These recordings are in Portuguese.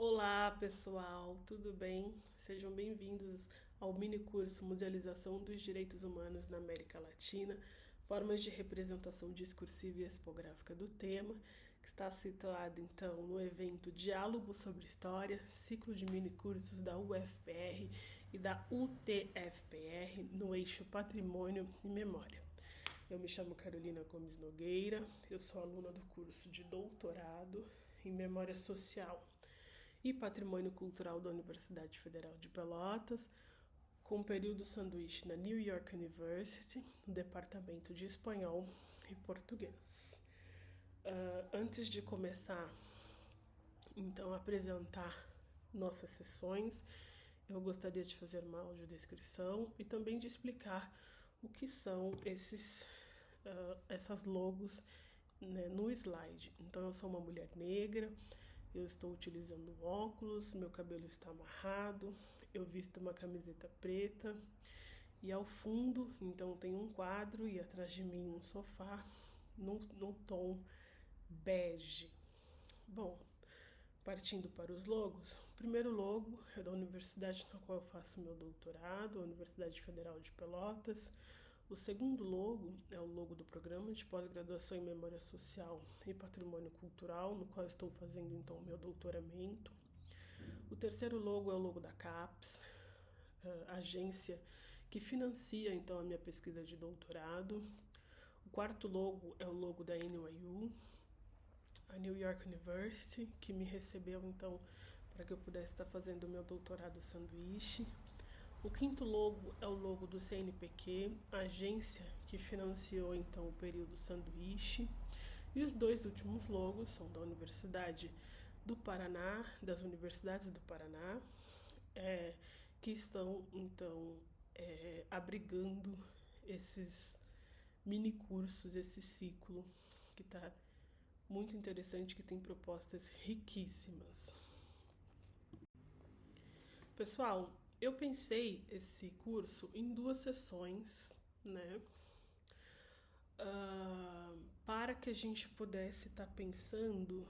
Olá, pessoal, tudo bem? Sejam bem-vindos ao mini curso Musealização dos Direitos Humanos na América Latina, formas de representação discursiva e expográfica do tema, que está situado então no evento Diálogo sobre História, ciclo de mini cursos da UFPR e da UTFPR no eixo Patrimônio e Memória. Eu me chamo Carolina Gomes Nogueira, eu sou aluna do curso de doutorado em Memória Social e Patrimônio Cultural da Universidade Federal de Pelotas, com período sanduíche na New York University, no Departamento de Espanhol e Português. Antes de começar, então, a apresentar nossas sessões, eu gostaria de fazer uma audiodescrição e também de explicar o que são essas logos, né, no slide. Então, eu sou uma mulher negra, eu estou utilizando óculos, meu cabelo está amarrado, eu visto uma camiseta preta e ao fundo, então, tem um quadro e atrás de mim um sofá no tom bege. Bom, partindo para os logos, o primeiro logo é da universidade na qual eu faço meu doutorado, a Universidade Federal de Pelotas. O segundo logo é o logo do programa de pós-graduação em Memória Social e Patrimônio Cultural, no qual estou fazendo então o meu doutoramento. O terceiro logo é o logo da CAPES, agência que financia então a minha pesquisa de doutorado. O quarto logo é o logo da NYU, a New York University, que me recebeu então para que eu pudesse estar fazendo o meu doutorado sanduíche. O quinto logo é o logo do CNPq, a agência que financiou então o período sanduíche. E os dois últimos logos são da Universidade do Paraná, das Universidades do Paraná, que estão então abrigando esses mini cursos, esse ciclo que está muito interessante, que tem propostas riquíssimas. Pessoal, eu pensei esse curso em duas sessões, né? Para que a gente pudesse estar pensando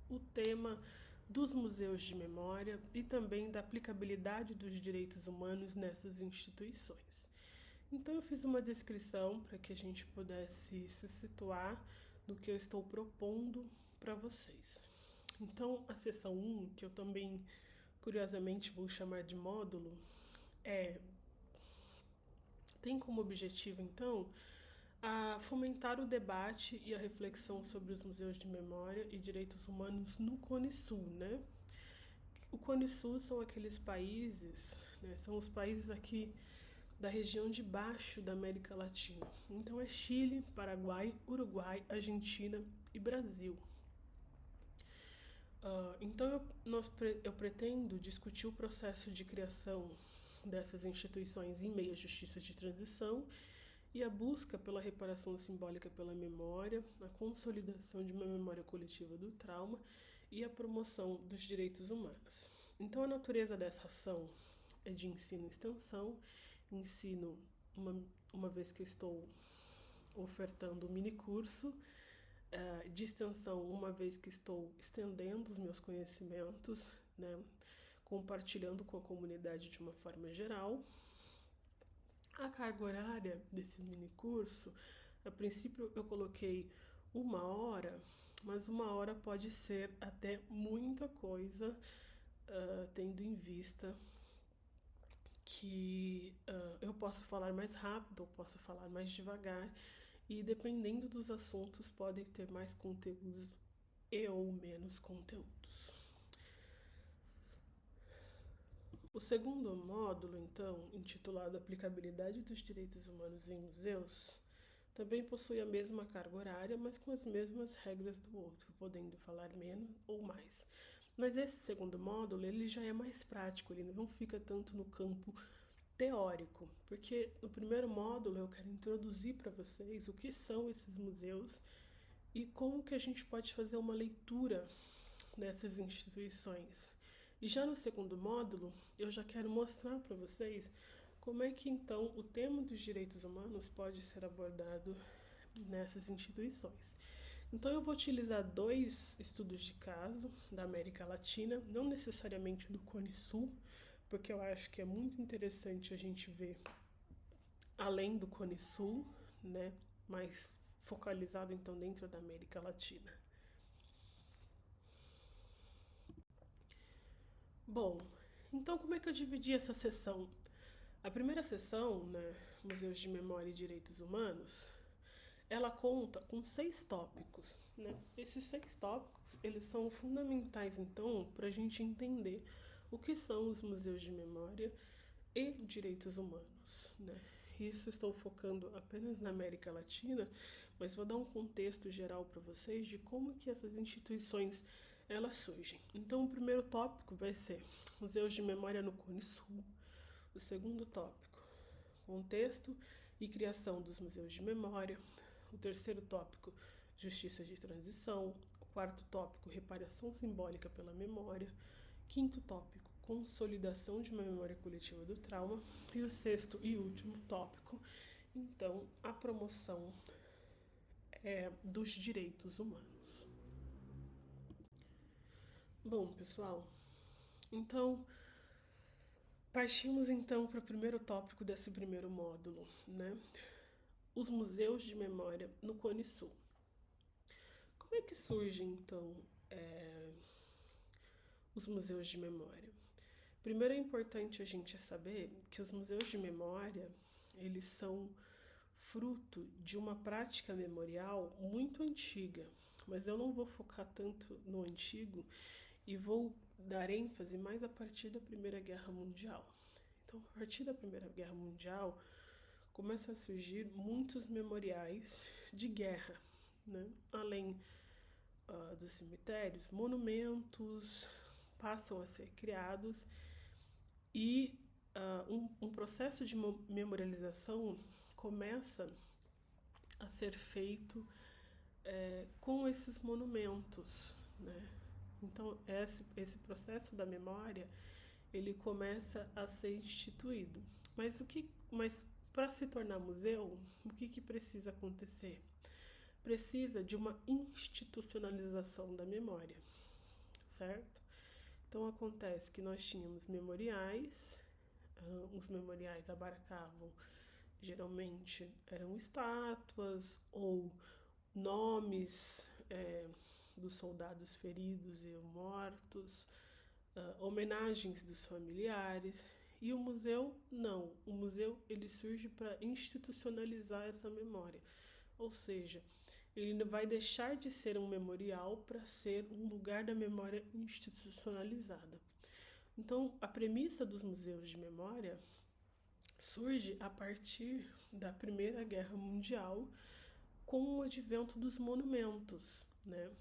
o tema dos museus de memória e também da aplicabilidade dos direitos humanos nessas instituições. Então eu fiz uma descrição para que a gente pudesse se situar do que eu estou propondo para vocês. Então a sessão 1, que eu também curiosamente vou chamar de módulo, tem como objetivo então a fomentar o debate e a reflexão sobre os museus de memória e direitos humanos no Cone Sul, né? O Cone Sul são aqueles países, né, são os países aqui da região de baixo da América Latina. Então é Chile, Paraguai, Uruguai, Argentina e Brasil. Então eu pretendo discutir o processo de criação dessas instituições em meio à justiça de transição e a busca pela reparação simbólica pela memória, a consolidação de uma memória coletiva do trauma e a promoção dos direitos humanos. Então, a natureza dessa ação é de ensino e extensão, ensino uma vez que eu estou ofertando um mini curso, de extensão, uma vez que estou estendendo os meus conhecimentos, né, compartilhando com a comunidade de uma forma geral. A carga horária desse mini curso, a princípio eu coloquei 1 hora, mas 1 hora pode ser até muita coisa, tendo em vista que eu posso falar mais rápido, eu posso falar mais devagar, e dependendo dos assuntos podem ter mais conteúdos e ou menos conteúdos. O segundo módulo, então, intitulado Aplicabilidade dos Direitos Humanos em Museus, também possui a mesma carga horária, mas com as mesmas regras do outro, podendo falar menos ou mais. Mas esse segundo módulo, ele já é mais prático, ele não fica tanto no campo teórico, porque no primeiro módulo eu quero introduzir para vocês o que são esses museus e como que a gente pode fazer uma leitura dessas instituições. E já no segundo módulo, eu já quero mostrar para vocês como é que então o tema dos direitos humanos pode ser abordado nessas instituições. Então eu vou utilizar 2 estudos de caso da América Latina, não necessariamente do Cone Sul, porque eu acho que é muito interessante a gente ver além do Cone Sul, né, mais focalizado então dentro da América Latina. Bom, então como é que eu dividi essa sessão? A primeira sessão, né, Museus de Memória e Direitos Humanos, ela conta com 6 tópicos, né? Esses 6 tópicos, eles são fundamentais, então, para a gente entender o que são os museus de memória e direitos humanos, né? Isso estou focando apenas na América Latina, mas vou dar um contexto geral para vocês de como que essas instituições elas surgem. Então, o primeiro tópico vai ser museus de memória no Cone Sul. O segundo tópico, contexto e criação dos museus de memória. O terceiro tópico, justiça de transição. O quarto tópico, reparação simbólica pela memória. Quinto tópico, consolidação de uma memória coletiva do trauma. E o sexto e último tópico, então, a promoção dos direitos humanos. Bom, pessoal, então partimos então para o primeiro tópico desse primeiro módulo, né? Os museus de memória no Cone Sul. Como é que surgem então os museus de memória? Primeiro é importante a gente saber que os museus de memória, eles são fruto de uma prática memorial muito antiga, mas eu não vou focar tanto no antigo e vou dar ênfase mais a partir da Primeira Guerra Mundial. Então, a partir da Primeira Guerra Mundial, começam a surgir muitos memoriais de guerra, né? Além dos cemitérios, monumentos passam a ser criados e um processo de memorialização começa a ser feito com esses monumentos, né? Então esse processo da memória ele começa a ser instituído. Mas para se tornar museu, o que precisa acontecer? Precisa de uma institucionalização da memória, certo? Então acontece que nós tínhamos memoriais, os memoriais abarcavam, geralmente eram estátuas ou nomes dos soldados feridos e mortos, homenagens dos familiares. E o museu não, o museu ele surge para institucionalizar essa memória, ou seja, ele vai deixar de ser um memorial para ser um lugar da memória institucionalizada. Então, a premissa dos museus de memória surge a partir da Primeira Guerra Mundial com o advento dos monumentos, né?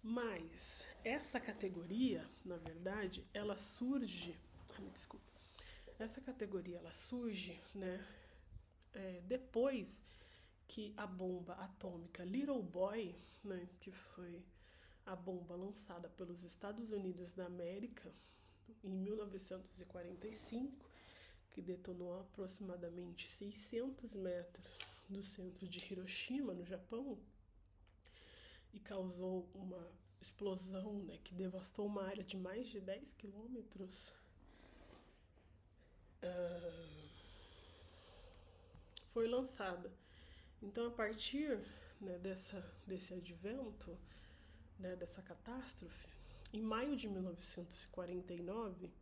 Mas essa categoria, na verdade, ela surge, essa categoria ela surge, né, depois que a bomba atômica Little Boy, né, que foi a bomba lançada pelos Estados Unidos da América em 1945, que detonou aproximadamente 600 metros do centro de Hiroshima, no Japão, e causou uma explosão, né, que devastou uma área de mais de 10 quilômetros. Foi lançada. Então, a partir, né, desse advento, né, dessa catástrofe, em maio de 1949,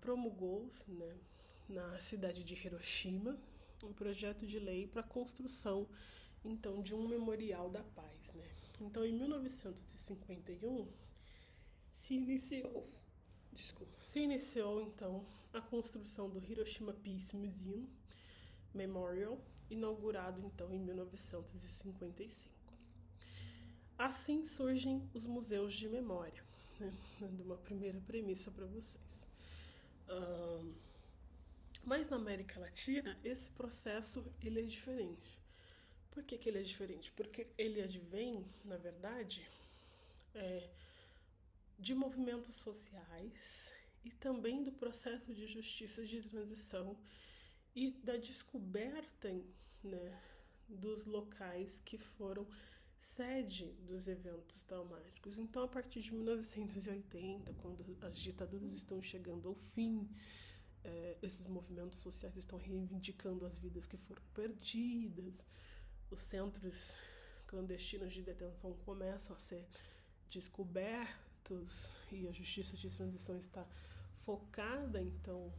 promulgou-se, né, na cidade de Hiroshima um projeto de lei para a construção então de um memorial da paz, né? Então, em 1951 se iniciou então a construção do Hiroshima Peace Museum Memorial, inaugurado então em 1955. Assim surgem os museus de memória, né? Dando uma primeira premissa para vocês. Mas na América Latina, esse processo ele é diferente. Por que ele é diferente? Porque ele advém, na verdade, de movimentos sociais e também do processo de justiça de transição e da descoberta, né, dos locais que foram sede dos eventos traumáticos. Então, a partir de 1980, quando as ditaduras estão chegando ao fim, esses movimentos sociais estão reivindicando as vidas que foram perdidas, os centros clandestinos de detenção começam a ser descobertos e a justiça de transição está focada, então,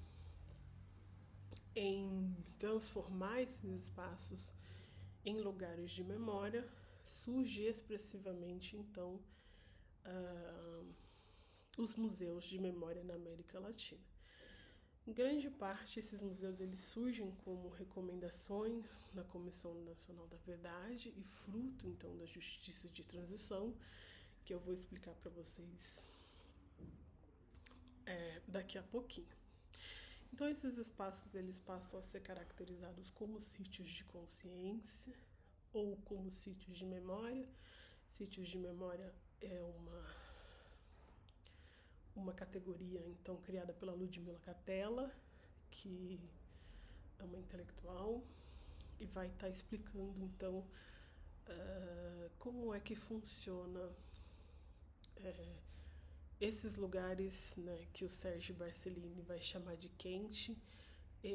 em transformar esses espaços em lugares de memória, surge expressivamente, então, os museus de memória na América Latina. Em grande parte, esses museus eles surgem como recomendações da Comissão Nacional da Verdade e fruto, então, da Justiça de Transição, que eu vou explicar para vocês daqui a pouquinho. Então, esses espaços eles passam a ser caracterizados como sítios de consciência ou como sítios de memória. Sítios de memória é uma categoria, então, criada pela Ludmila Catella, que é uma intelectual, e vai estar explicando, então, como é que funciona esses lugares, né, que o Sérgio Barcellini vai chamar de quente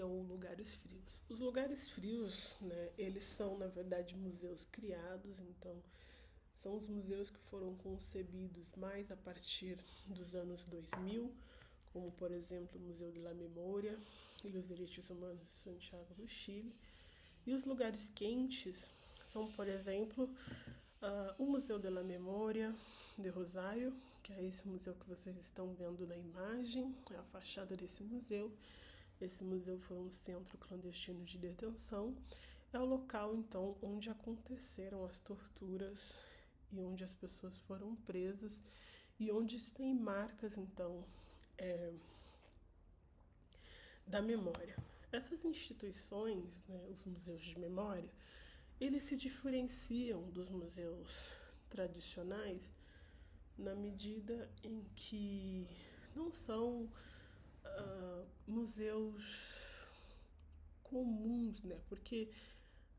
ou lugares frios. Os lugares frios, né, eles são, na verdade, museus criados, então, são os museus que foram concebidos mais a partir dos anos 2000, como, por exemplo, o Museu de la Memoria e os Direitos Humanos de Santiago do Chile. E os lugares quentes são, por exemplo, o Museu de la Memoria de Rosário, que é esse museu que vocês estão vendo na imagem, é a fachada desse museu. Esse museu foi um centro clandestino de detenção. É o local, então, onde aconteceram as torturas e onde as pessoas foram presas e onde tem marcas, então, da memória. Essas instituições, né, os museus de memória, eles se diferenciam dos museus tradicionais na medida em que não são museus comuns, né? Porque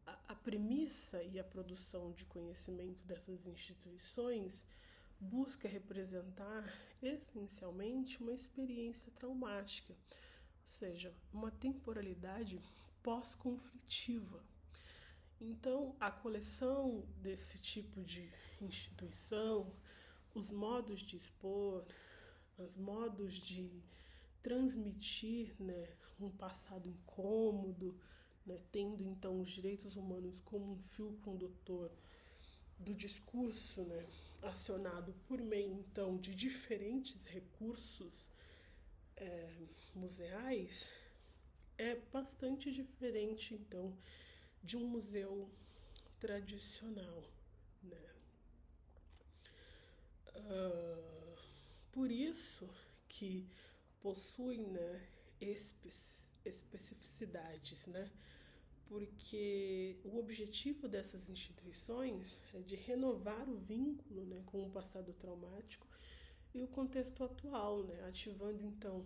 a premissa e a produção de conhecimento dessas instituições busca representar essencialmente uma experiência traumática, ou seja, uma temporalidade pós-conflitiva. Então, a coleção desse tipo de instituição, os modos de expor, os modos de transmitir, né, um passado incômodo, né, tendo então os direitos humanos como um fio condutor do discurso, né, acionado por meio então de diferentes recursos museais, é bastante diferente então de um museu tradicional, né? Por isso que possuem, né, especificidades, né? Porque o objetivo dessas instituições é de renovar o vínculo, né, com o passado traumático e o contexto atual, né, ativando então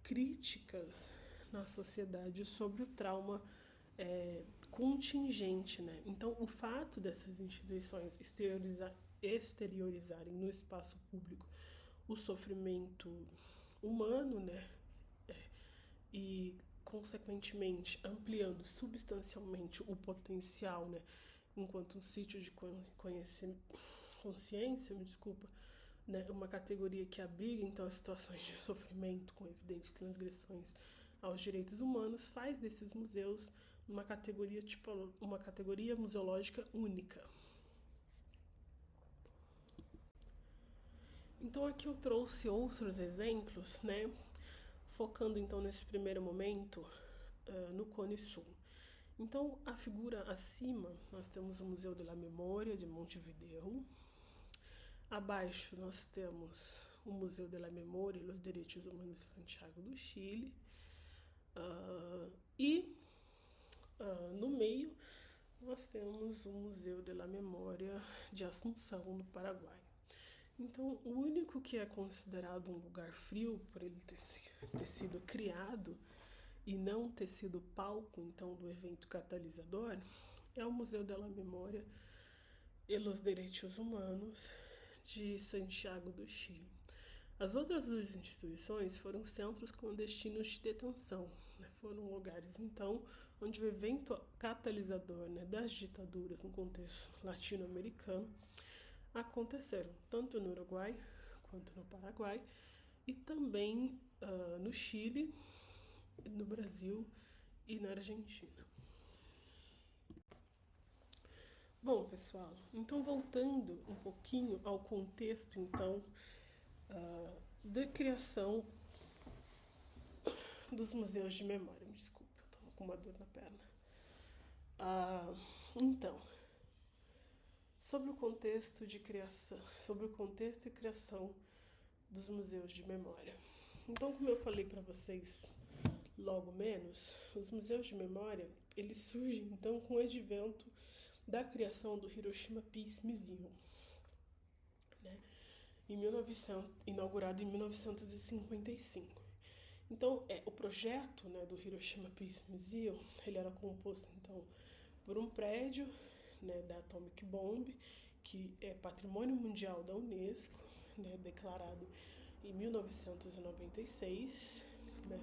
críticas na sociedade sobre o trauma contingente, né? Então, o fato dessas instituições exteriorizarem no espaço público o sofrimento humano, né? E, consequentemente, ampliando substancialmente o potencial, né? Enquanto um sítio de consciência, né? Uma categoria que abriga, então, as situações de sofrimento com evidentes transgressões aos direitos humanos, faz desses museus uma categoria museológica única. Então aqui eu trouxe outros exemplos, né, focando então nesse primeiro momento no Cone Sul. Então a figura acima nós temos o Museu de la Memoria de Montevideo, abaixo nós temos o Museu de la Memoria e os Direitos Humanos de Santiago do Chile, no meio nós temos o Museu de la Memoria de Assunção, no Paraguai. Então, o único que é considerado um lugar frio, por ele ter sido criado e não ter sido palco, então, do evento catalisador, é o Museu de la Memoria e los Derechos Humanos de Santiago do Chile. As outras duas instituições foram centros clandestinos de detenção, né? Foram lugares, então, onde o evento catalisador, né, das ditaduras no contexto latino-americano aconteceram, tanto no Uruguai quanto no Paraguai, e também no Chile, no Brasil e na Argentina. Bom, pessoal, então voltando um pouquinho ao contexto, então, da criação dos museus de memória. Me desculpe, eu estou com uma dor na perna. Então, sobre o contexto de criação, sobre o contexto e criação dos museus de memória. Então, como eu falei para vocês logo menos, os museus de memória, eles surgem então com o advento da criação do Hiroshima Peace Museum, né? Inaugurado em 1955. Então, o projeto, né, do Hiroshima Peace Museum, ele era composto então por um prédio, né, da Atomic Bomb, que é Patrimônio Mundial da Unesco, né, declarado em 1996, né?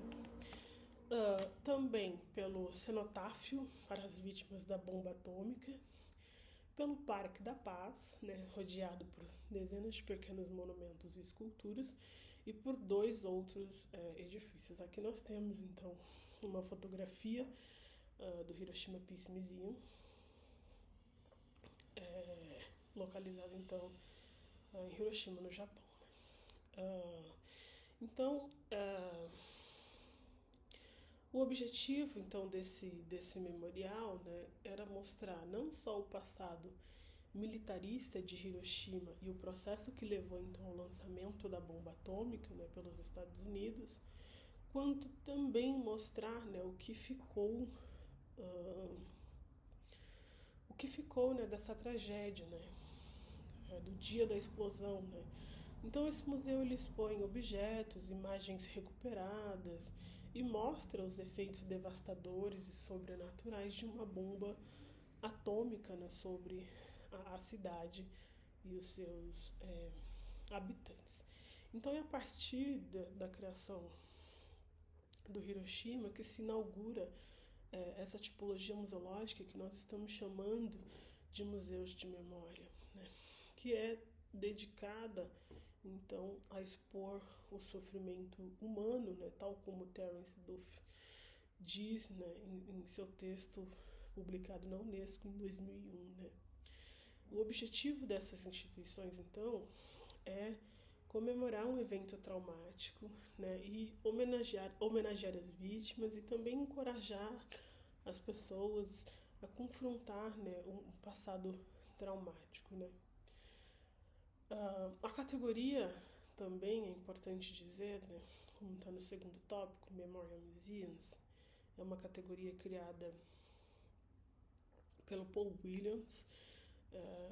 Também pelo cenotáfio para as vítimas da bomba atômica, pelo Parque da Paz, né, rodeado por dezenas de pequenos monumentos e esculturas, e por dois outros edifícios. Aqui nós temos, então, uma fotografia do Hiroshima Peace Museum, localizado, então, em Hiroshima, no Japão. Então, o objetivo, então, desse memorial, né, era mostrar não só o passado militarista de Hiroshima e o processo que levou, então, ao lançamento da bomba atômica, né, pelos Estados Unidos, quanto também mostrar, né, o que ficou, né, dessa tragédia, né, do dia da explosão, né. Então esse museu ele expõe objetos, imagens recuperadas e mostra os efeitos devastadores e sobrenaturais de uma bomba atômica, né, sobre a cidade e os seus habitantes. Então é a partir da criação do Hiroshima que se inaugura essa tipologia museológica que nós estamos chamando de museus de memória, né, que é dedicada então a expor o sofrimento humano, né, tal como Terence Duff diz, né, em seu texto publicado na Unesco em 2001, né. O objetivo dessas instituições, então, é comemorar um evento traumático, né, e homenagear as vítimas e também encorajar as pessoas a confrontar, né, um passado traumático, né. A categoria também é importante dizer, né, como está no segundo tópico, Memorial Museums, é uma categoria criada pelo Paul Williams.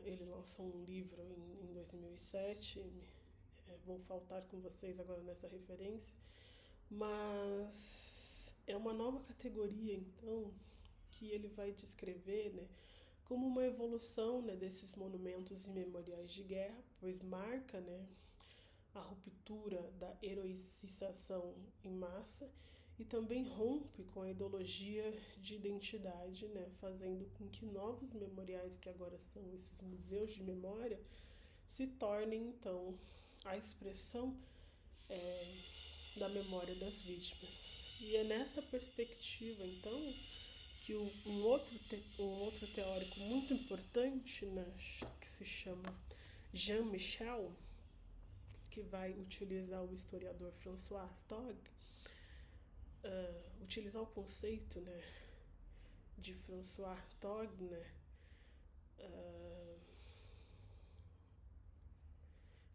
Ele lançou um livro em 2007, vou faltar com vocês agora nessa referência, mas é uma nova categoria, então, que ele vai descrever, né, como uma evolução, né, desses monumentos e memoriais de guerra, pois marca, né, a ruptura da heroicização em massa e também rompe com a ideologia de identidade, né, fazendo com que novos memoriais, que agora são esses museus de memória, se tornem, então, a expressão da memória das vítimas. E é nessa perspectiva, então, que um outro teórico muito importante, né, que se chama Jean Michel, que vai utilizar o historiador François Hartog, utilizar o conceito, né, de François Hartog, né,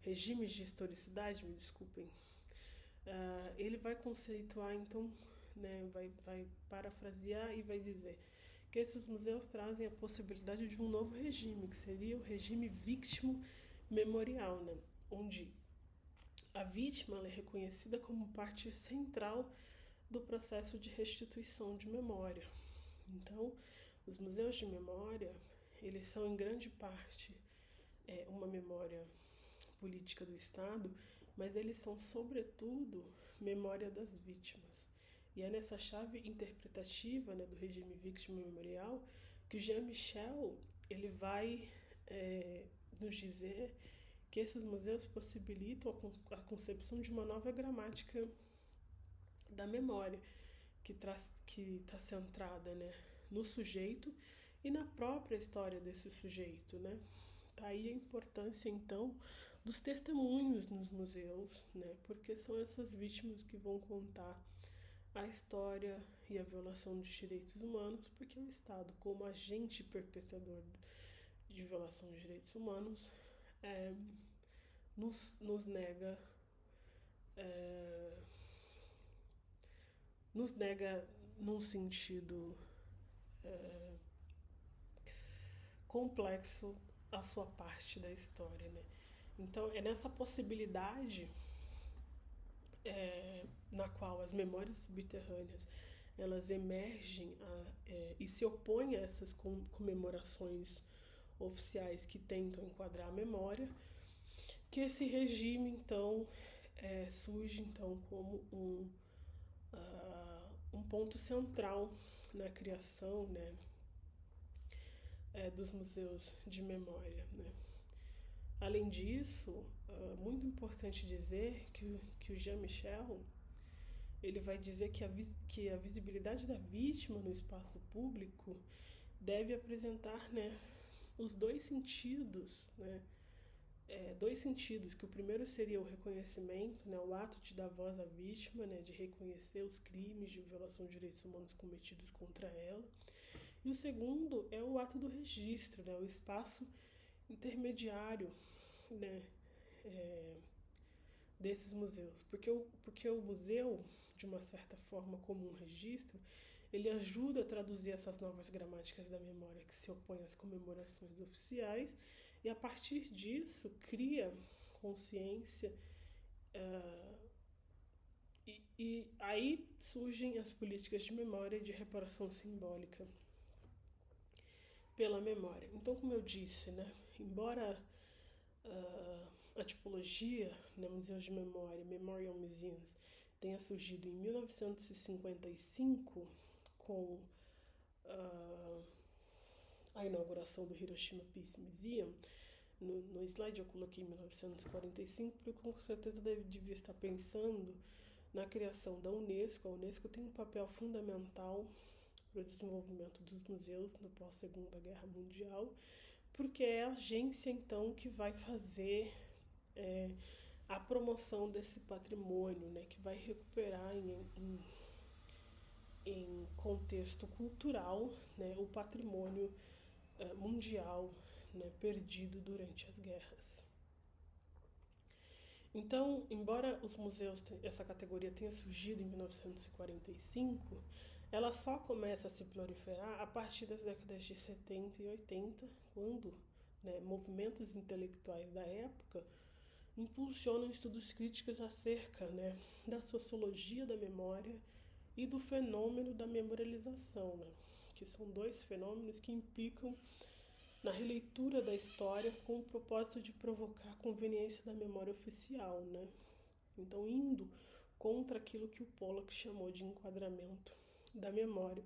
regimes de historicidade, me desculpem, ele vai conceituar, então, né, vai parafrasear e vai dizer que esses museus trazem a possibilidade de um novo regime, que seria o regime víctimo memorial, né, onde a vítima ela é reconhecida como parte central do processo de restituição de memória. Então, os museus de memória, eles são em grande parte uma memória política do Estado, mas eles são, sobretudo, memória das vítimas. E é nessa chave interpretativa, né, do regime vítima memorial que o Jean Michel ele vai nos dizer que esses museus possibilitam a concepção de uma nova gramática da memória, que está centrada, né, no sujeito e na própria história desse sujeito, né? Tá aí a importância, então, dos testemunhos nos museus, né? Porque são essas vítimas que vão contar a história e a violação dos direitos humanos, porque o Estado, como agente perpetuador de violação dos direitos humanos, nos nega num sentido complexo a sua parte da história, né? Então é nessa possibilidade na qual as memórias subterrâneas elas emergem e se opõem a essas comemorações oficiais que tentam enquadrar a memória, que esse regime então surge então como um ponto central na criação, né, dos museus de memória, né? Além disso, muito importante dizer que o Jean Michel ele vai dizer que a visibilidade da vítima no espaço público deve apresentar, né, os dois sentidos, né? Dois sentidos, que o primeiro seria o reconhecimento, né, o ato de dar voz à vítima, né, de reconhecer os crimes de violação de direitos humanos cometidos contra ela. E o segundo é o ato do registro, né, o espaço intermediário, né, desses museus. Porque o museu, de uma certa forma, como um registro, ele ajuda a traduzir essas novas gramáticas da memória que se opõem às comemorações oficiais e, a partir disso, cria consciência e aí surgem as políticas de memória e de reparação simbólica pela memória. Então, como eu disse, né, embora a tipologia, né, museus de memória, Memorial Museums, tenha surgido em 1955 com a inauguração do Hiroshima Peace Museum. No slide eu coloquei 1945, porque com certeza devia estar pensando na criação da Unesco. A Unesco tem um papel fundamental para o desenvolvimento dos museus no pós-Segunda Guerra Mundial, porque é a agência, então, que vai fazer a promoção desse patrimônio, né, que vai recuperar em contexto cultural, né, o patrimônio mundial, né, perdido durante as guerras. Então, embora os museus, essa categoria tenha surgido em 1945, ela só começa a se proliferar a partir das décadas de 70 e 80, quando, né, movimentos intelectuais da época impulsionam estudos críticos acerca, né, da sociologia da memória e do fenômeno da memorialização, né, que são dois fenômenos que implicam na releitura da história com o propósito de provocar a conveniência da memória oficial, né? Então, indo contra aquilo que o Pollock chamou de enquadramento da memória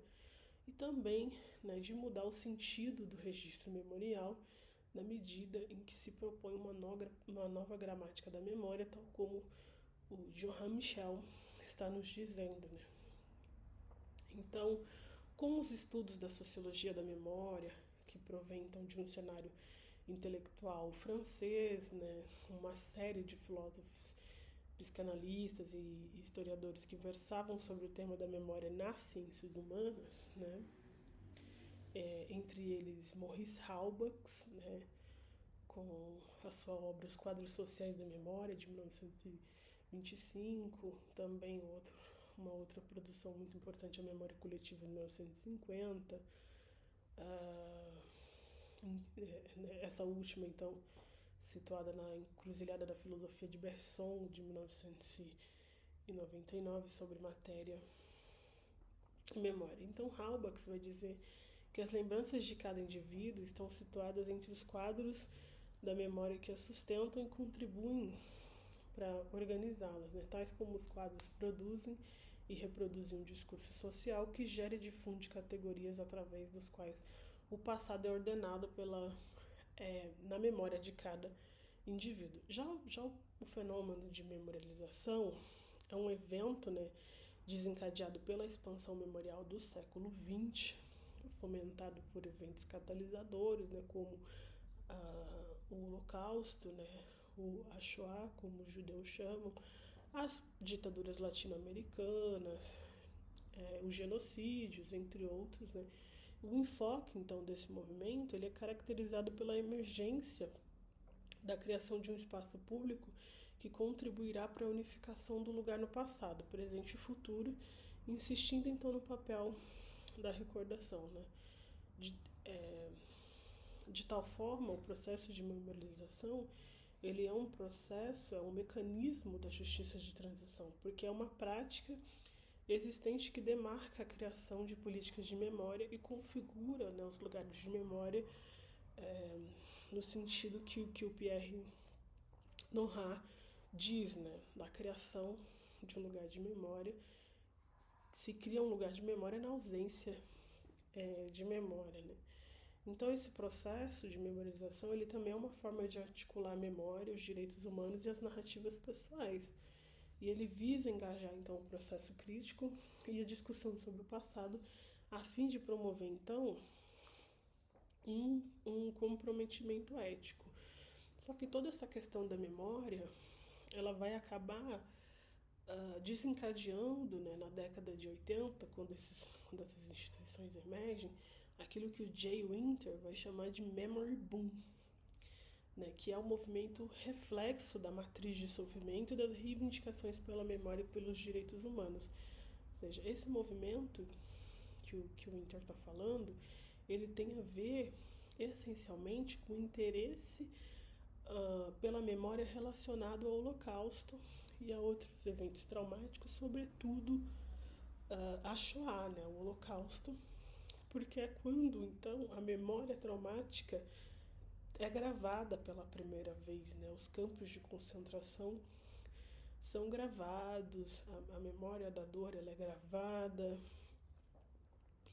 e também, né, de mudar o sentido do registro memorial na medida em que se propõe uma nova gramática da memória, tal como o Jean Michel está nos dizendo, né? Então, com os estudos da sociologia da memória, que provém então de um cenário intelectual francês, né, uma série de filósofos, psicanalistas e historiadores que versavam sobre o tema da memória nas ciências humanas, né, entre eles Maurice Halbach, né, com a sua obra Os Quadros Sociais da Memória, de 1925, também uma outra produção muito importante, A Memória Coletiva, de 1950, essa última, então, situada na Encruzilhada da Filosofia de Bergson, de 1999, sobre matéria e memória. Então, Halbach vai dizer que as lembranças de cada indivíduo estão situadas entre os quadros da memória que as sustentam e contribuem para organizá-las, né? Tais como os quadros produzem e reproduzem um discurso social que gera e difunde categorias através dos quais o passado é ordenado na memória de cada indivíduo. Já o fenômeno de memorialização é um evento, né, desencadeado pela expansão memorial do século XX, fomentado por eventos catalisadores, né, como o Holocausto, né, a Shoah, como os judeus chamam, as ditaduras latino-americanas, os genocídios, entre outros, né. O enfoque, então, desse movimento ele é caracterizado pela emergência da criação de um espaço público que contribuirá para a unificação do lugar no passado, presente e futuro, insistindo então no papel da recordação, né? De tal forma, o processo de memorialização ele é um processo, é um mecanismo da justiça de transição, porque é uma prática existente que demarca a criação de políticas de memória e configura, né, os lugares de memória no sentido que o Pierre Nora diz, né, da criação de um lugar de memória. Se cria um lugar de memória na ausência de memória, né? Então esse processo de memorialização ele também é uma forma de articular a memória, os direitos humanos e as narrativas pessoais. E ele visa engajar então o processo crítico e a discussão sobre o passado a fim de promover então um comprometimento ético. Só que toda essa questão da memória ela vai acabar desencadeando, né, na década de 80, quando essas instituições emergem, aquilo que o Jay Winter vai chamar de memory boom, né, que é o movimento reflexo da matriz de sofrimento e das reivindicações pela memória e pelos direitos humanos. Ou seja, esse movimento que o Winter está falando, ele tem a ver essencialmente com o interesse pela memória relacionado ao Holocausto e a outros eventos traumáticos, sobretudo a Shoah, né, o Holocausto, porque é quando então a memória traumática é gravada pela primeira vez, né? Os campos de concentração são gravados, a memória da dor ela é gravada,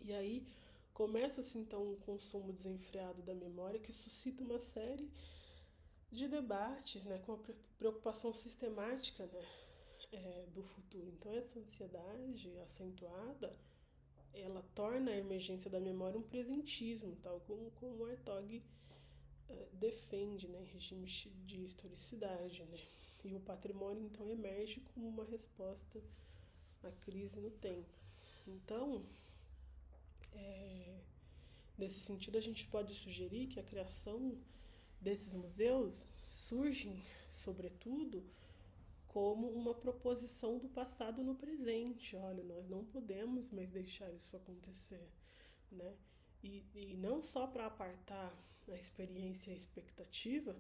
e aí começa-se então um consumo desenfreado da memória que suscita uma série de debates, né, com a preocupação sistemática, né, do futuro. Então essa ansiedade acentuada ela torna a emergência da memória um presentismo, tal como o Hartog defende, né, em regimes de historicidade, né? E o patrimônio então emerge como uma resposta à crise no tempo. Então, nesse sentido, a gente pode sugerir que a criação desses museus surge, sobretudo, como uma proposição do passado no presente. Olha, nós não podemos mais deixar isso acontecer, né? E não só para apartar a experiência e a expectativa,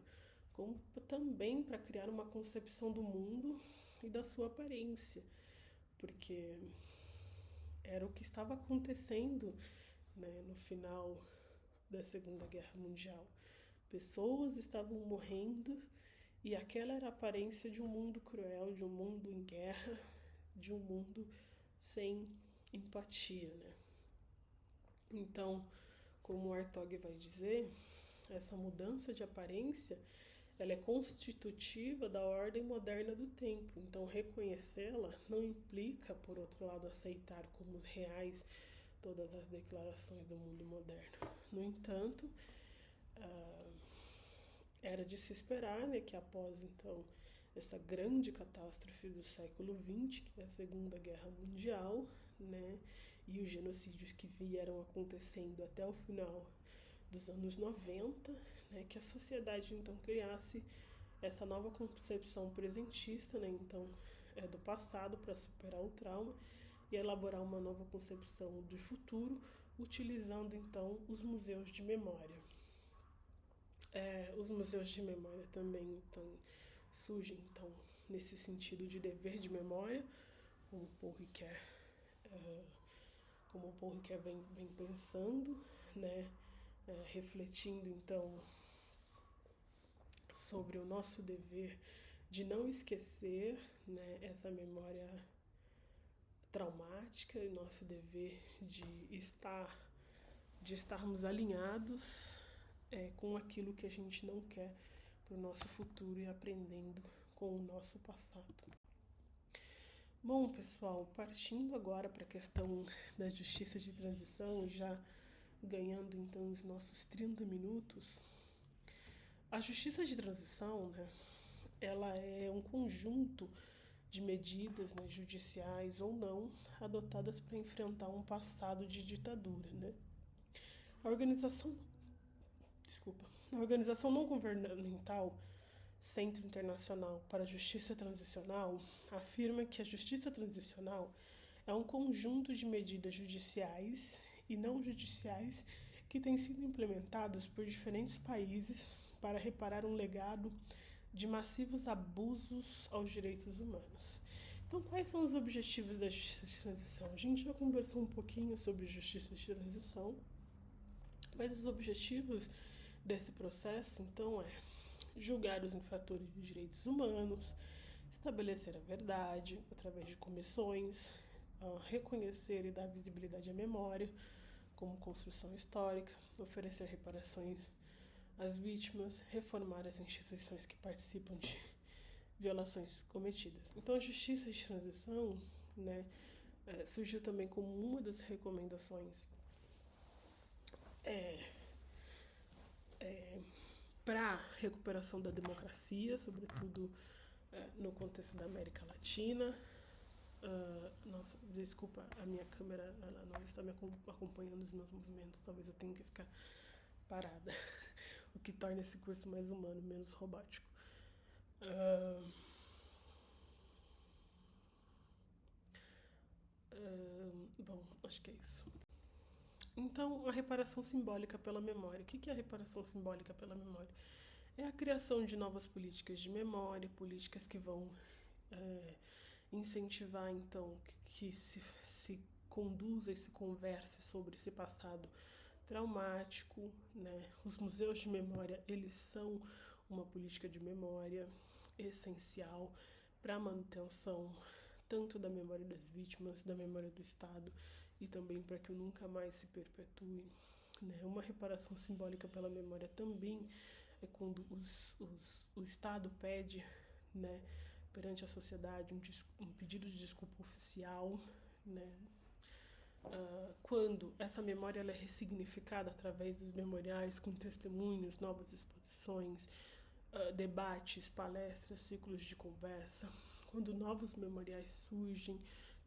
como também para criar uma concepção do mundo e da sua aparência, porque era o que estava acontecendo, né, no final da Segunda Guerra Mundial. Pessoas estavam morrendo e aquela era a aparência de um mundo cruel, de um mundo em guerra, de um mundo sem empatia, né? Então, como o Hartog vai dizer, essa mudança de aparência ela é constitutiva da ordem moderna do tempo. Então, reconhecê-la não implica, por outro lado, aceitar como reais todas as declarações do mundo moderno. No entanto, era de se esperar, né, que após então essa grande catástrofe do século XX, que é a Segunda Guerra Mundial, né, e os genocídios que vieram acontecendo até o final dos anos 90, né, que a sociedade então criasse essa nova concepção presentista, né, então do passado para superar o trauma e elaborar uma nova concepção do futuro, utilizando então os museus de memória. Os museus de memória também então, surgem então, nesse sentido de dever de memória, como o Paul Ricoeur, vem pensando, né, refletindo então sobre o nosso dever de não esquecer, né, essa memória traumática e nosso dever de estarmos alinhados com aquilo que a gente não quer para o nosso futuro e aprendendo com o nosso passado. Bom, pessoal, partindo agora para a questão da justiça de transição, já ganhando então os nossos 30 minutos, a justiça de transição, né, ela é um conjunto de medidas, né, judiciais ou não, adotadas para enfrentar um passado de ditadura, né? A organização não governamental Centro Internacional para a Justiça Transicional afirma que a justiça transicional é um conjunto de medidas judiciais e não judiciais que têm sido implementadas por diferentes países para reparar um legado de massivos abusos aos direitos humanos. Então, quais são os objetivos da justiça de transição? A gente já conversou um pouquinho sobre justiça de transição, mas os objetivos desse processo, então, é julgar os infratores de direitos humanos, estabelecer a verdade através de comissões, reconhecer e dar visibilidade à memória como construção histórica, oferecer reparações às vítimas, reformar as instituições que participam de violações cometidas. Então, a justiça de transição, né, surgiu também como uma das recomendações para a recuperação da democracia, sobretudo no contexto da América Latina. Nossa, desculpa, a minha câmera ela não está me acompanhando os meus movimentos, talvez eu tenha que ficar parada, o que torna esse curso mais humano, menos robótico. Bom, acho que é isso. Então, a reparação simbólica pela memória. O que é a reparação simbólica pela memória? É a criação de novas políticas de memória, políticas que vão incentivar, então, que se conduza e se converse sobre esse passado traumático, né? Os museus de memória, eles são uma política de memória essencial para a manutenção tanto da memória das vítimas, da memória do Estado e também para que nunca mais se perpetue, né? Uma reparação simbólica pela memória também é quando o Estado pede, né, perante a sociedade um pedido de desculpa oficial, né? Quando essa memória ela é ressignificada através dos memoriais com testemunhos, novas exposições, debates, palestras, ciclos de conversa, quando novos memoriais surgem,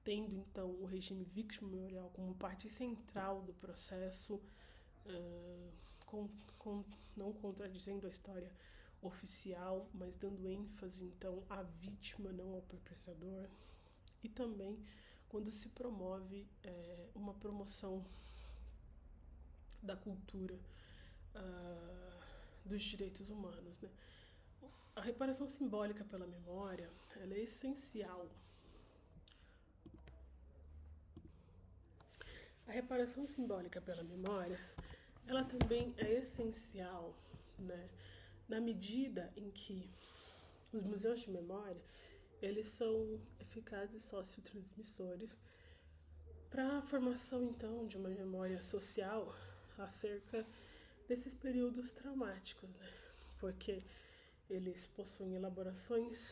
tendo então o regime Vítima Memorial como parte central do processo, não contradizendo a história oficial, mas dando ênfase então à vítima, não ao perpetrador, e também quando se promove uma promoção da cultura dos direitos humanos, né? A reparação simbólica pela memória, ela é essencial. A reparação simbólica pela memória, ela também é essencial, né, na medida em que os museus de memória, eles são eficazes sociotransmissores para a formação, então, de uma memória social acerca desses períodos traumáticos, né? Porque eles possuem elaborações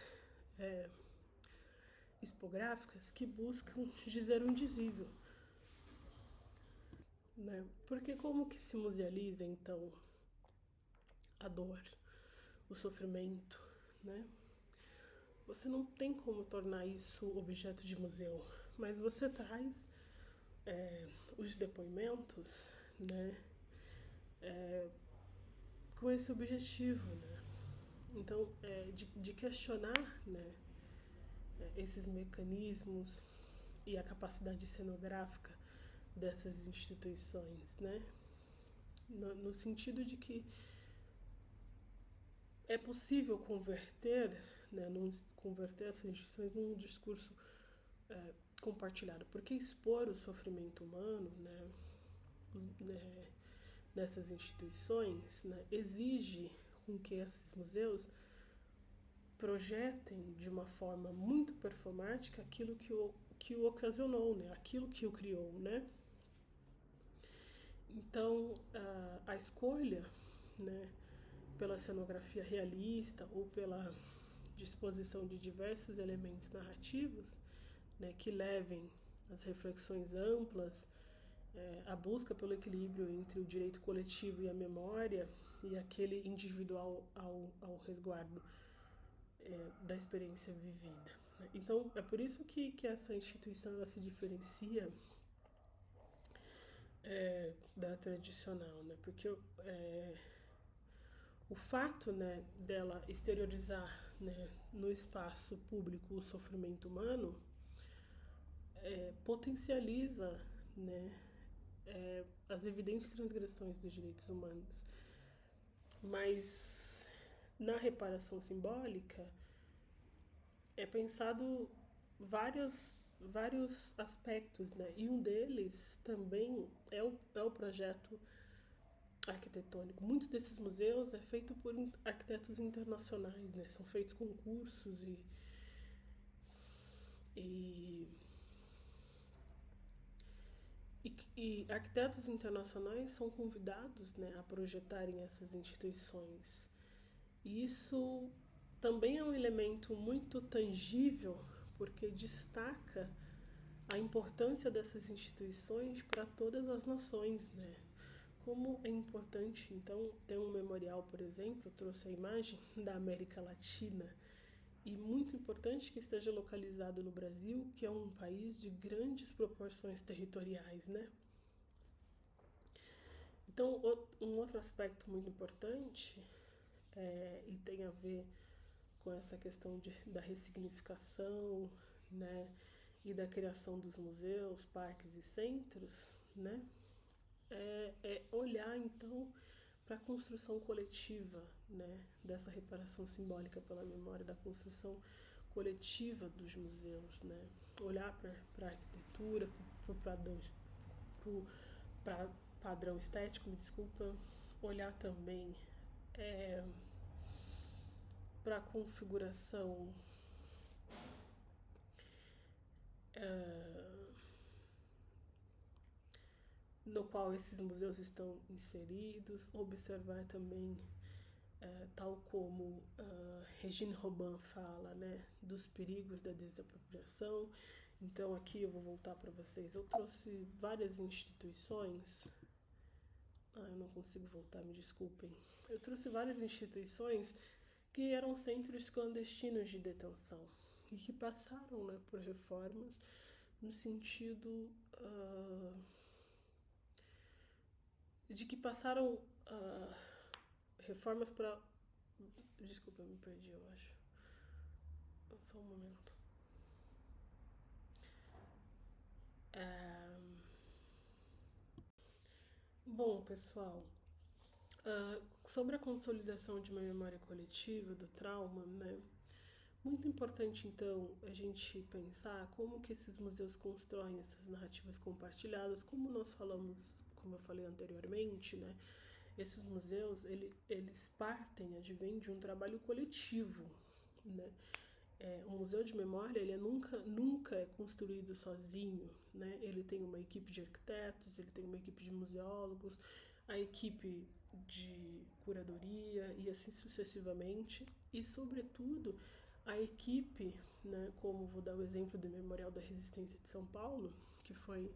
expográficas que buscam dizer o indizível, né? Porque como que se musealiza, então, a dor, o sofrimento, né? Você não tem como tornar isso objeto de museu, mas você traz os depoimentos, né, com esse objetivo, né? Então, de questionar, né, esses mecanismos e a capacidade cenográfica dessas instituições, né? No sentido de que é possível converter, né, converter essas instituições num discurso compartilhado, porque expor o sofrimento humano, né, nessas instituições, né, exige com que esses museus projetem de uma forma muito performática aquilo que o ocasionou, né? Aquilo que o criou, né? Então, a escolha, né, pela cenografia realista ou pela disposição de diversos elementos narrativos, né, que levem as reflexões amplas, a busca pelo equilíbrio entre o direito coletivo e a memória e aquele individual ao resguardo da experiência vivida. Né? Então, é por isso que essa instituição ela se diferencia da tradicional, né? Porque o fato, né, dela exteriorizar, né, no espaço público o sofrimento humano potencializa, né, as evidentes transgressões dos direitos humanos. Mas na reparação simbólica é pensado vários aspectos, né? E um deles também é o projeto arquitetônico. Muitos desses museus é feito por arquitetos internacionais, né? São feitos concursos e arquitetos internacionais são convidados, né, a projetarem essas instituições. E isso também é um elemento muito tangível, porque destaca a importância dessas instituições para todas as nações, né? Como é importante, então, ter um memorial, por exemplo, eu trouxe a imagem da América Latina, e muito importante que esteja localizado no Brasil, que é um país de grandes proporções territoriais, né? Então, um outro aspecto muito importante, e tem a ver com essa questão da ressignificação, né, e da criação dos museus, parques e centros, né, é olhar então para a construção coletiva, né, dessa reparação simbólica pela memória, da construção coletiva dos museus, né, olhar para a arquitetura, para o padrão estético, me desculpa, olhar também para a configuração no qual esses museus estão inseridos, observar também, tal como Regine Robin fala, né, dos perigos da desapropriação. Então aqui eu vou voltar para vocês. Eu trouxe várias instituições. Eu não consigo voltar, me desculpem. Eu trouxe várias instituições que eram centros clandestinos de detenção e que passaram, né, por reformas no sentido de que passaram reformas para... Desculpa, eu me perdi, eu acho. Só um momento. Bom, pessoal, sobre a consolidação de uma memória coletiva do trauma, né? Muito importante, então, a gente pensar como que esses museus constroem essas narrativas compartilhadas, como nós falamos, como eu falei anteriormente, né? Esses museus, eles advêm de um trabalho coletivo, né? Um museu de memória, ele nunca é construído sozinho, né? Ele tem uma equipe de arquitetos, ele tem uma equipe de museólogos, a equipe de curadoria e assim sucessivamente. E, sobretudo, a equipe, né, como vou dar o exemplo do Memorial da Resistência de São Paulo, que foi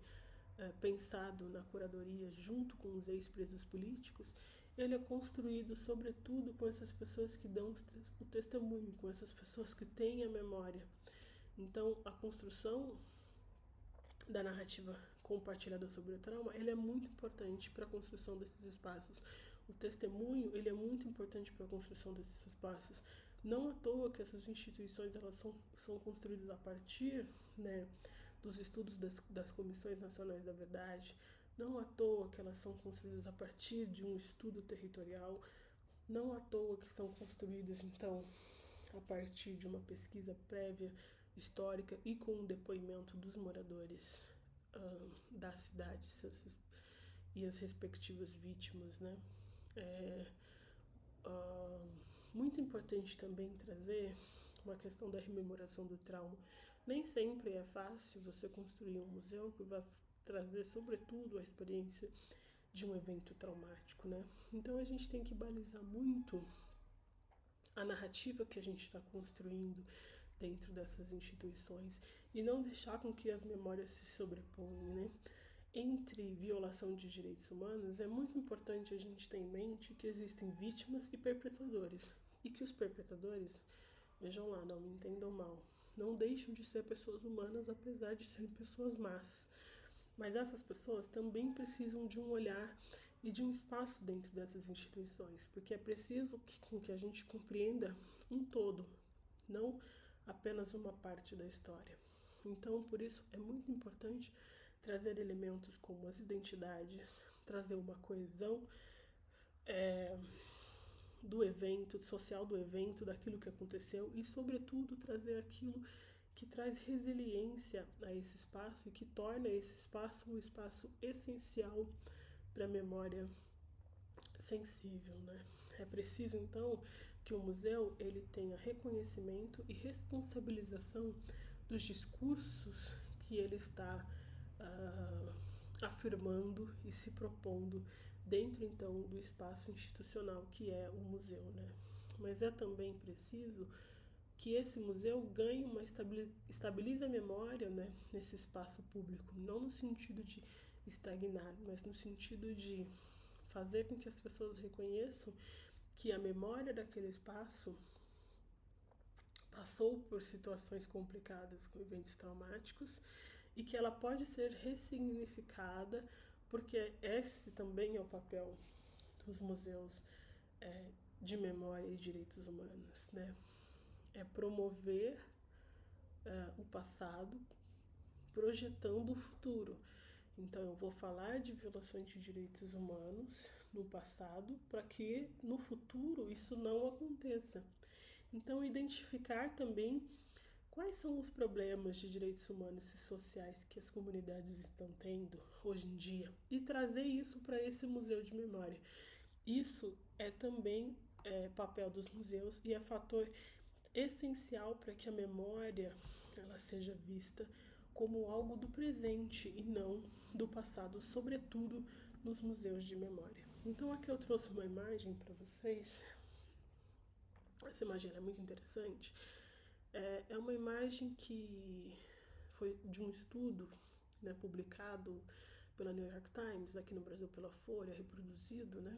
pensado na curadoria junto com os ex-presos políticos, ele é construído sobretudo com essas pessoas que dão o testemunho, com essas pessoas que têm a memória. Então, a construção da narrativa compartilhada sobre o trauma, ele é muito importante para a construção desses espaços. O testemunho, ele é muito importante para a construção desses espaços. Não à toa que essas instituições elas são construídas a partir, né, dos estudos das comissões nacionais da verdade. Não à toa que elas são construídas a partir de um estudo territorial. Não à toa que são construídas, então, a partir de uma pesquisa prévia, histórica e com o depoimento dos moradores da cidade e as respectivas vítimas, né? muito importante também trazer uma questão da rememoração do trauma. Nem sempre é fácil você construir um museu que vai trazer, sobretudo, a experiência de um evento traumático, né? Então a gente tem que balizar muito a narrativa que a gente está construindo dentro dessas instituições e não deixar com que as memórias se sobreponham, né? Entre violação de direitos humanos, é muito importante a gente ter em mente que existem vítimas e perpetradores e que os perpetradores, vejam lá, não me entendam mal, não deixam de ser pessoas humanas apesar de serem pessoas más. Mas essas pessoas também precisam de um olhar e de um espaço dentro dessas instituições, porque é preciso que a gente compreenda um todo, não apenas uma parte da história. Então, por isso, é muito importante trazer elementos como as identidades, trazer uma coesão do evento, social do evento, daquilo que aconteceu e, sobretudo, trazer aquilo que traz resiliência a esse espaço e que torna esse espaço um espaço essencial para a memória sensível, né? É preciso, então, que o museu ele tenha reconhecimento e responsabilização dos discursos que ele está afirmando e se propondo dentro, então, do espaço institucional que é o museu, né? Mas é também preciso que esse museu ganhe estabilize a memória, né, nesse espaço público, não no sentido de estagnar, mas no sentido de fazer com que as pessoas reconheçam que a memória daquele espaço passou por situações complicadas com eventos traumáticos e que ela pode ser ressignificada, porque esse também é o papel dos museus de memória e direitos humanos, né? É promover o passado, projetando o futuro. Então, eu vou falar de violações de direitos humanos no passado para que no futuro isso não aconteça. Então, identificar também quais são os problemas de direitos humanos e sociais que as comunidades estão tendo hoje em dia e trazer isso para esse museu de memória. Isso é também papel dos museus e é fator essencial para que a memória ela seja vista como algo do presente e não do passado, sobretudo nos museus de memória. Então aqui eu trouxe uma imagem para vocês. Essa imagem é muito interessante. É uma imagem que foi de um estudo, né, publicado pela New York Times, aqui no Brasil pela Folha, reproduzido, né,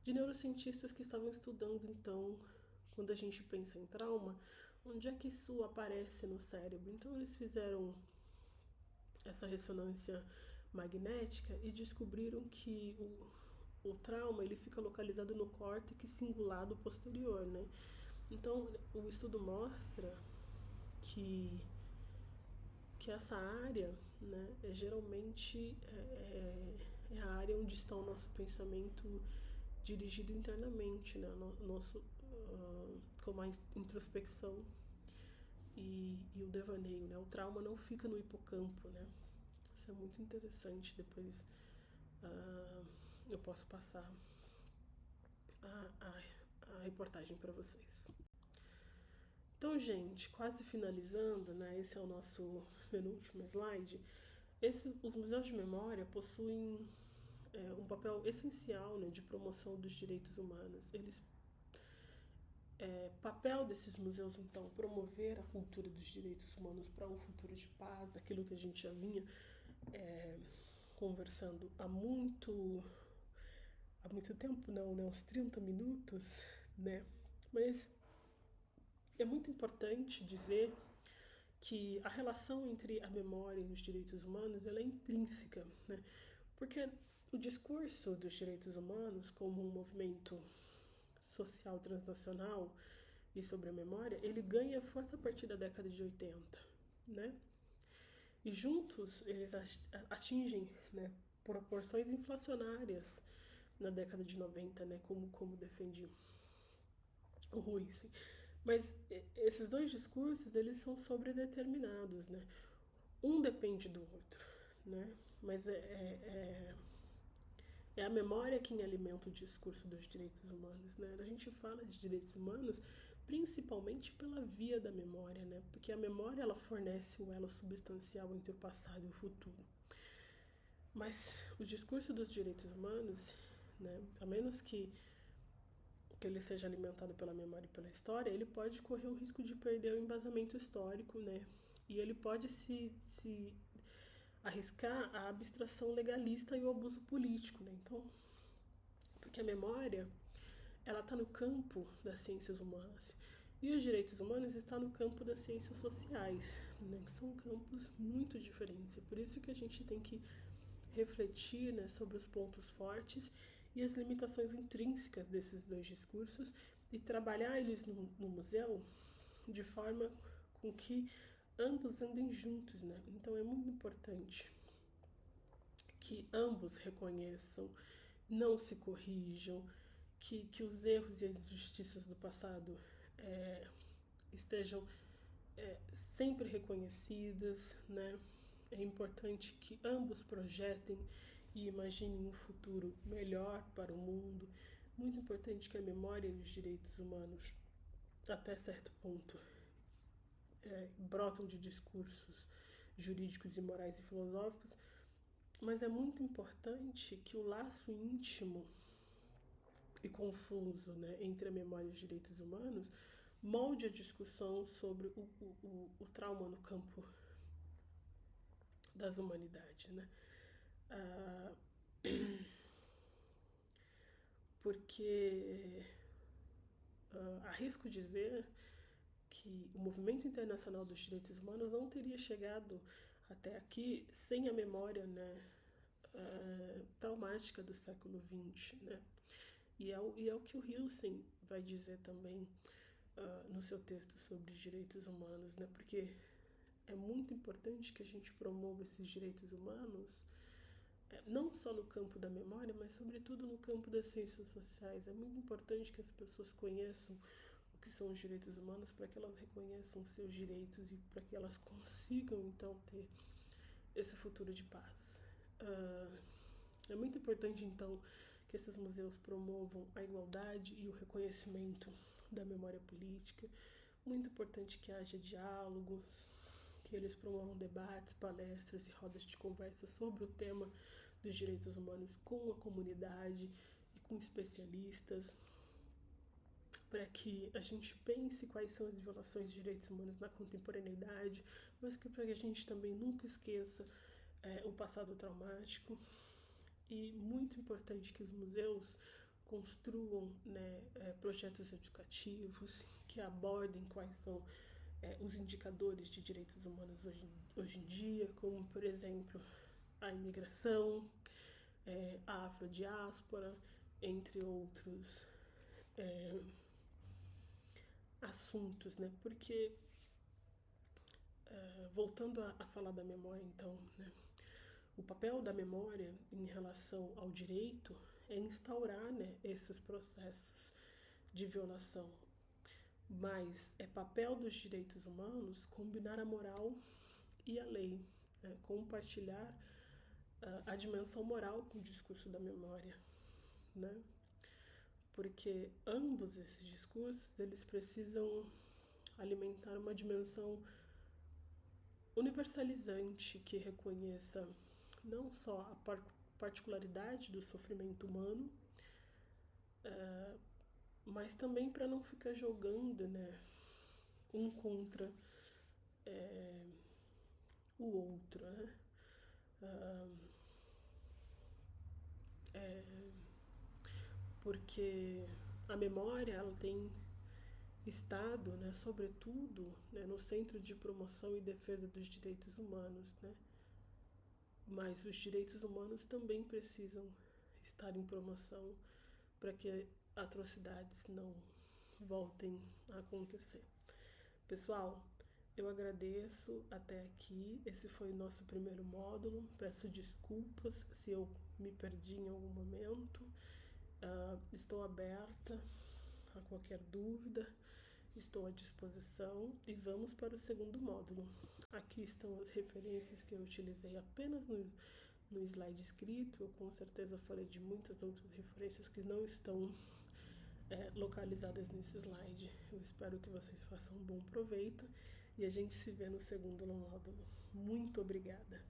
de neurocientistas que estavam estudando, então, quando a gente pensa em trauma, onde é que isso aparece no cérebro. Então eles fizeram essa ressonância magnética e descobriram que o trauma ele fica localizado no córtex cingulado posterior, né? Então o estudo mostra que essa área, né, geralmente é a área onde está o nosso pensamento dirigido internamente, né, nosso como a introspecção e o devaneio, né? O trauma não fica no hipocampo, né? Isso é muito interessante. Depois eu posso passar a reportagem para vocês. Então, gente, quase finalizando, né? Esse é o nosso penúltimo slide. Os museus de memória possuem um papel essencial, né, de promoção dos direitos humanos. Papel desses museus, então, promover a cultura dos direitos humanos para um futuro de paz, aquilo que a gente já vinha conversando há muito tempo, não, né, uns 30 minutos, né, mas é muito importante dizer que a relação entre a memória e os direitos humanos ela é intrínseca, né, porque o discurso dos direitos humanos como um movimento social transnacional e sobre a memória, ele ganha força a partir da década de 80, né? E juntos eles atingem, né, proporções inflacionárias na década de 90, né, como defendia o Rui. Assim. Mas esses dois discursos, eles são sobredeterminados, né? Um depende do outro, né? Mas É a memória quem alimenta o discurso dos direitos humanos, né? A gente fala de direitos humanos principalmente pela via da memória, né? Porque a memória ela fornece o elo substancial entre o passado e o futuro. Mas o discurso dos direitos humanos, né, a menos que ele seja alimentado pela memória e pela história, ele pode correr o risco de perder o embasamento histórico, né? E ele pode se arriscar a abstração legalista e o abuso político, né? Então, porque a memória, ela está no campo das ciências humanas e os direitos humanos estão no campo das ciências sociais, né? São campos muito diferentes. É por isso que a gente tem que refletir, né, sobre os pontos fortes e as limitações intrínsecas desses dois discursos e trabalhar eles no museu de forma com que ambos andem juntos, né? Então é muito importante que ambos reconheçam, não se corrijam, que os erros e as injustiças do passado estejam sempre reconhecidas, né? É importante que ambos projetem e imaginem um futuro melhor para o mundo. Muito importante que a memória e os direitos humanos, até certo ponto, brotam de discursos jurídicos e morais e filosóficos, mas é muito importante que o laço íntimo e confuso, né, entre a memória e os direitos humanos molde a discussão sobre o trauma no campo das humanidades, né? Ah, porque arrisco dizer que o movimento internacional dos direitos humanos não teria chegado até aqui sem a memória, né, traumática do século XX, né? E é o que o Hilsen vai dizer também no seu texto sobre direitos humanos, né? Porque é muito importante que a gente promova esses direitos humanos, não só no campo da memória, mas sobretudo no campo das ciências sociais. É muito importante que as pessoas conheçam o que são os direitos humanos para que elas reconheçam seus direitos e para que elas consigam então ter esse futuro de paz. É muito importante então que esses museus promovam a igualdade e o reconhecimento da memória política. Muito importante que haja diálogos, que eles promovam debates, palestras e rodas de conversa sobre o tema dos direitos humanos com a comunidade e com especialistas, para que a gente pense quais são as violações de direitos humanos na contemporaneidade, mas que para que a gente também nunca esqueça o passado traumático. E muito importante que os museus construam, né, projetos educativos que abordem quais são os indicadores de direitos humanos hoje em dia, como, por exemplo, a imigração, a afrodiáspora, entre outros assuntos, né? Porque, voltando a falar da memória, então, né? O papel da memória em relação ao direito é instaurar, né, esses processos de violação. Mas é papel dos direitos humanos combinar a moral e a lei, né? Compartilhar a dimensão moral com o discurso da memória, né? Porque ambos esses discursos eles precisam alimentar uma dimensão universalizante que reconheça não só a particularidade do sofrimento humano, mas também para não ficar jogando, né, um contra o outro, né? Porque a memória ela tem estado, né, sobretudo, né, no Centro de Promoção e Defesa dos Direitos Humanos, né? Mas os direitos humanos também precisam estar em promoção para que atrocidades não voltem a acontecer. Pessoal, eu agradeço até aqui. Esse foi o nosso primeiro módulo. Peço desculpas se eu me perdi em algum momento. Estou aberta a qualquer dúvida. Estou à disposição e vamos para o segundo módulo. Aqui estão as referências que eu utilizei apenas no slide escrito. Eu com certeza falei de muitas outras referências que não estão localizadas nesse slide. Eu espero que vocês façam um bom proveito e a gente se vê no segundo módulo. Muito obrigada!